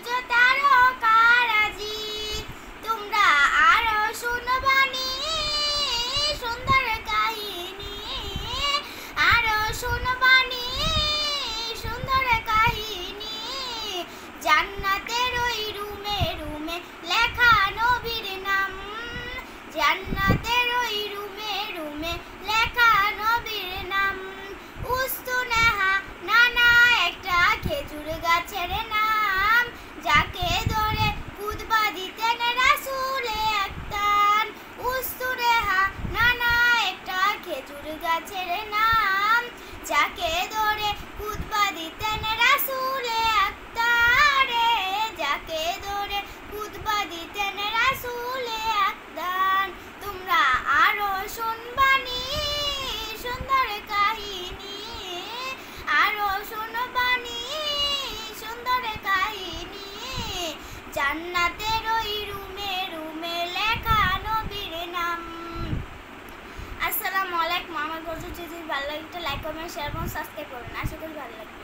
বুঝো তারকারাজি। তোমরা আরো শুনবানি সুন্দর কাহিনী, আরো শুনবানি সুন্দর কাহিনী। জান্নাতের ওই রুমে রুমে লেখা নবীর নাম, জান্নাতের ওই রুমে রুমে লেখা নবীর নাম। উস্তুনেহা নানা একটা খেজুর গাছের নাম, যাকে ধরে খুতবা দিতেন রাসূলে আকতার। উস্তুনেহা নানা একটা খেজুর গাছের নাম, যাকে ধরে খুতবা দিতেন রাসূলে আকতার, যাকে ধরে খুতবা দিতেন রাসূলে আকতার। তোমরা আরো শুনবানি সুন্দর কাহিনী, আরো শুনবানি সুন্দর কাহিনী। জান্নাতের ওই রুমে রুমে লেখা নবীর নাম। আসসালামু আলাইকুম। আমার গল্প যদি ভালো লাগে লাইক কমেন্ট শেয়ার এবং সাবস্ক্রাইব করবেন। আশা করি ভালো লাগবে।